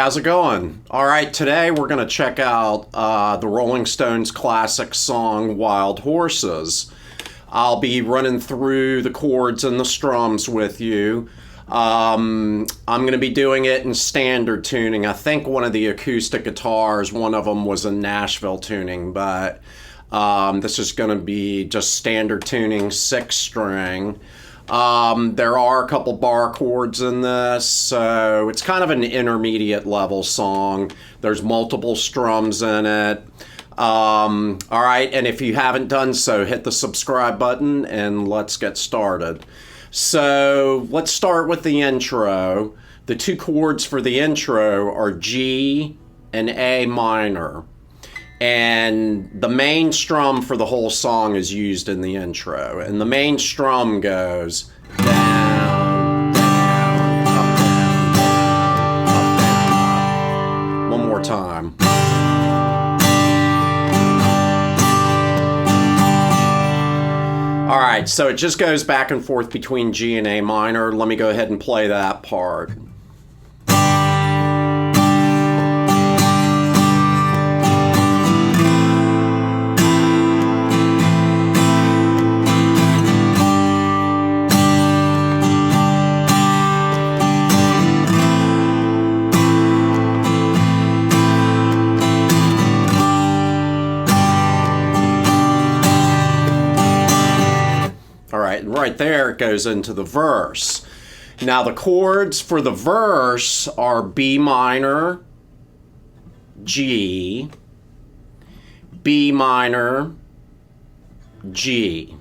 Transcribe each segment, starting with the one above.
how's it going? All right, today we're going to check out the Rolling Stones classic song, Wild Horses. I'll be running through the chords and the strums with you. I'm going to be doing it in standard tuning. I think one of the acoustic guitars, one of them was in Nashville tuning, but this is going to be just standard tuning, 6-string. There are a couple bar chords in this, so it's kind of an intermediate level song. There's multiple strums in it. All right, and if you haven't done so, hit the subscribe button and let's get started. So let's start with the intro. The two chords for the intro are G and A minor. And the main strum for the whole song is used in the intro. And the main strum goes down, down, up, down, down, up, down, up. One more time. All right, so it just goes back and forth between G and A minor. Let me go ahead and play that part. Right there, it goes into the verse. Now the chords for the verse are B minor, G, B minor, G,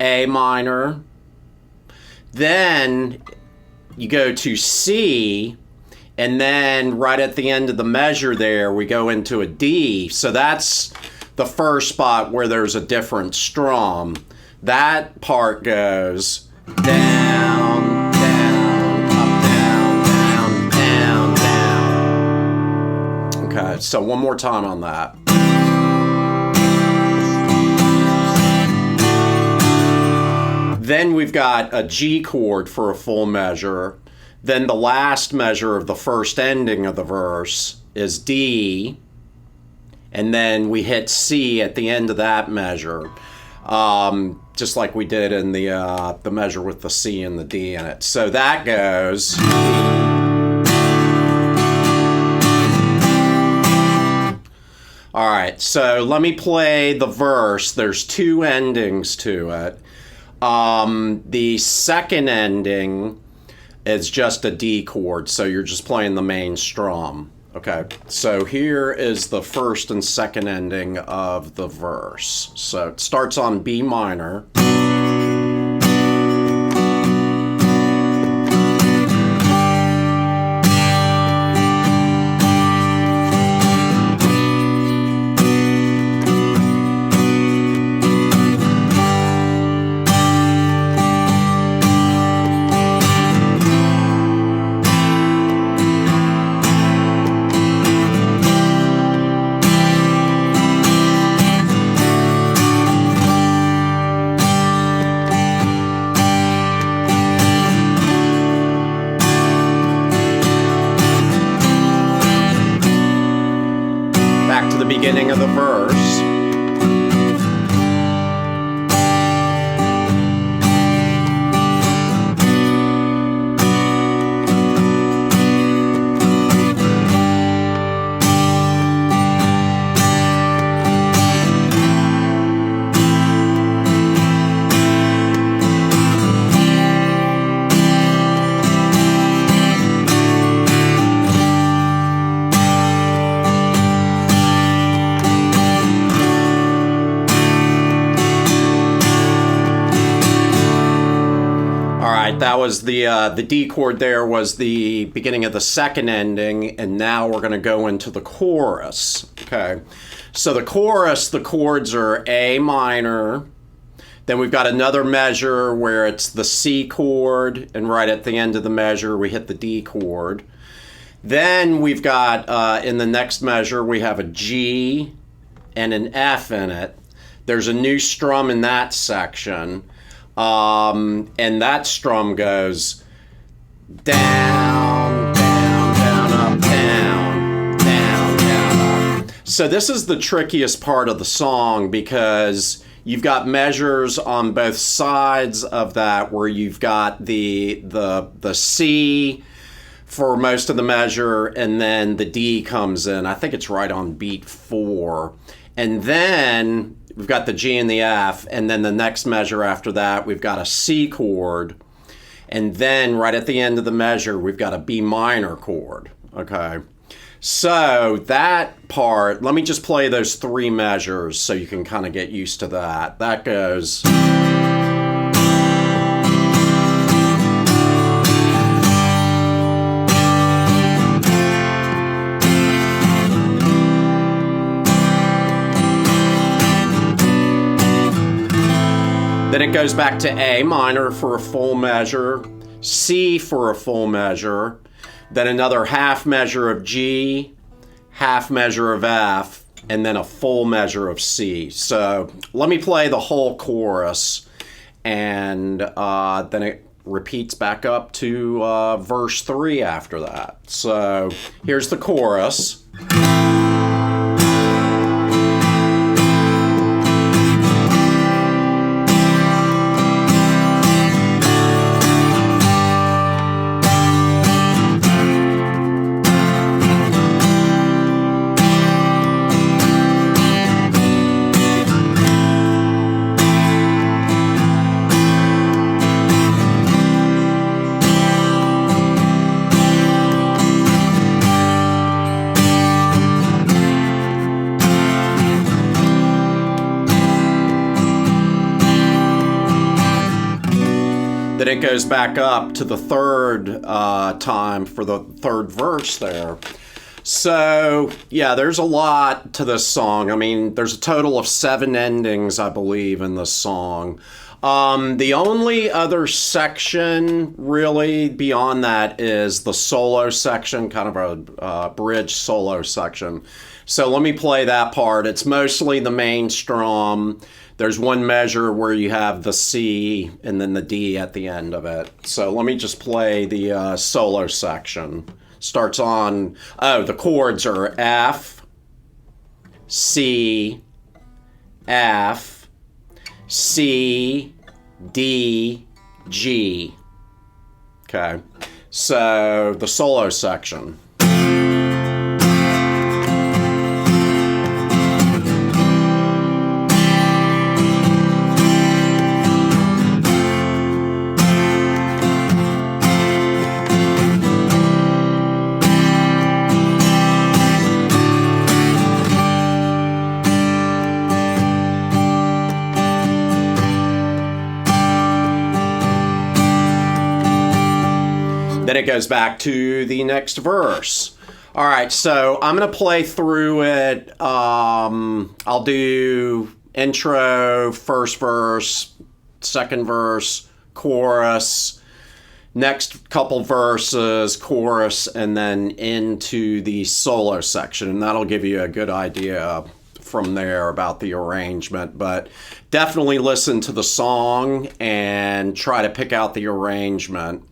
A minor. Then you go to C, and then right at the end of the measure there, we go into a D. So that's the first spot where there's a different strum. That part goes down, down, up, down, down, down, down. Okay, so one more time on that. Then we've got a G chord for a full measure. Then the last measure of the first ending of the verse is D. And then we hit C at the end of that measure. Just like we did in the measure with the C and the D in it. So that goes. All right, so let me play the verse. There's two endings to it. The second ending is just a D chord, so you're just playing the main strum. Okay, so here is the first and second ending of the verse. So it starts on B minor. Beginning of the verse. That was the D chord there was the beginning of the second ending, and now we're going to go into the chorus. Okay, so the chorus, the chords are A minor, then we've got another measure where it's the C chord, and right at the end of the measure we hit the D chord. Then we've got, in the next measure, we have a G and an F in it. There's a new strum in that section. And that strum goes down, down, down, So this is the trickiest part of the song because you've got measures on both sides of that where you've got the C for most of the measure, and then the D comes in. I think it's right on beat 4. And then we've got the G and the F, and then the next measure after that, we've got a C chord. And then right at the end of the measure, we've got a B minor chord, okay? So that part, let me just play those 3 measures so you can kind of get used to that. That goes... Then it goes back to A minor for a full measure, C for a full measure, then another half measure of G, half measure of F, and then a full measure of C. So let me play the whole chorus, and then it repeats back up to verse 3 after that. So here's the chorus. Then it goes back up to the third time for the third verse there. So, yeah, there's a lot to this song. I mean, there's a total of 7 endings, I believe, in this song. The only other section, really, beyond that is the solo section, kind of a bridge solo section. So let me play that part. It's mostly the main strum. There's one measure where you have the C and then the D at the end of it. So let me just play the solo section. Starts on, the chords are F, C, F, C, D, G. Okay, so the solo section. Then it goes back to the next verse. All right, so I'm going to play through it. I'll do intro, first verse, second verse, chorus, next couple verses, chorus, and then into the solo section. And that'll give you a good idea from there about the arrangement. But definitely listen to the song and try to pick out the arrangement.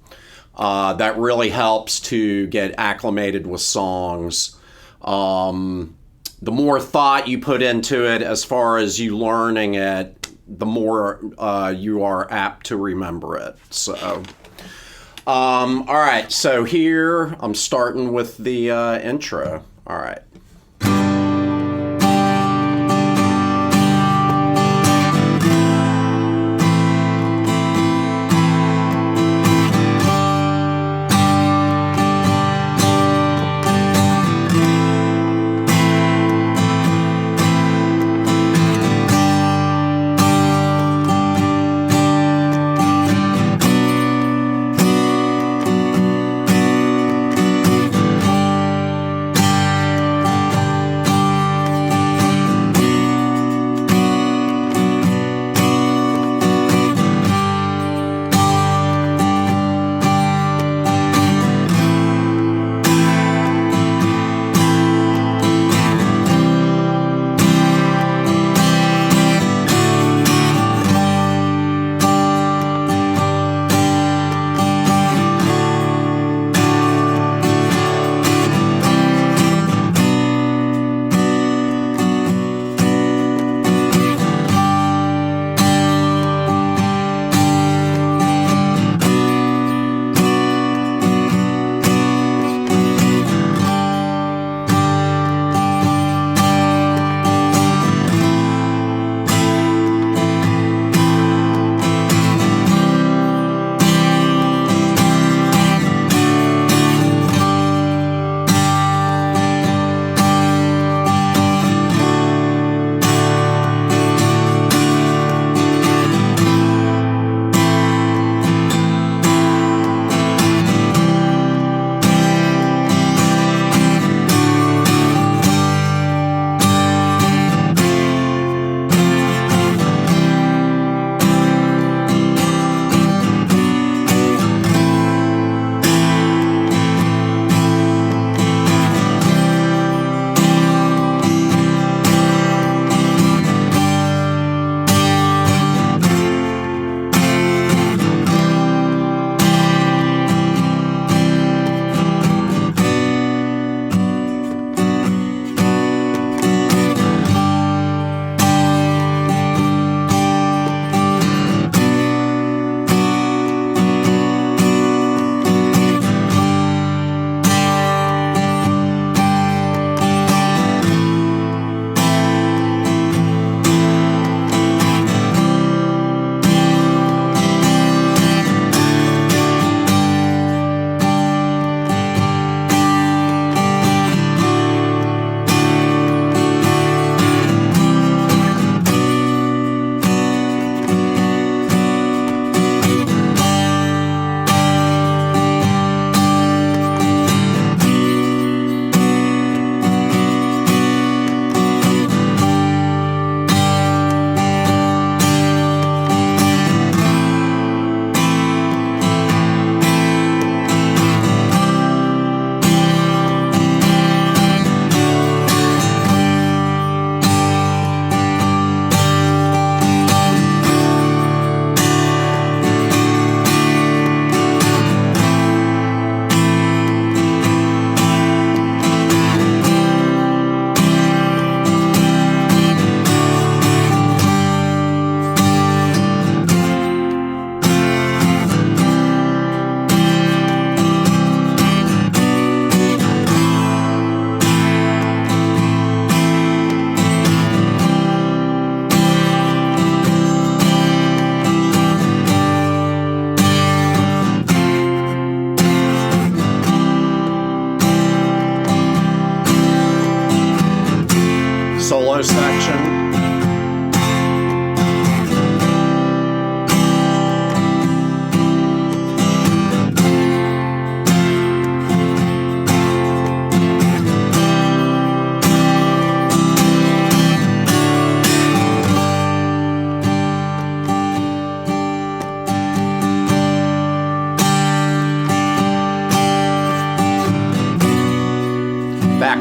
That really helps to get acclimated with songs. The more thought you put into it as far as you learning it, the more you are apt to remember it. So, all right, so here I'm starting with the intro. All right.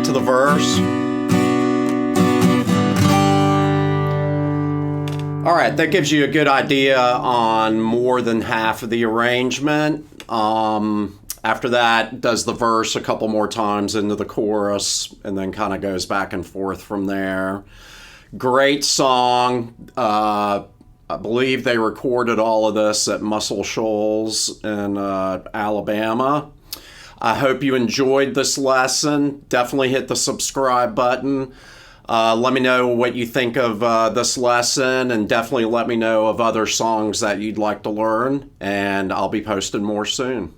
back to the verse. All right, that gives you a good idea on more than half of the arrangement. After that, does the verse a couple more times into the chorus, and then kind of goes back and forth from there. Great song. I believe they recorded all of this at Muscle Shoals in Alabama. I hope you enjoyed this lesson. Definitely hit the subscribe button. Let me know what you think of this lesson, and definitely let me know of other songs that you'd like to learn, and I'll be posting more soon.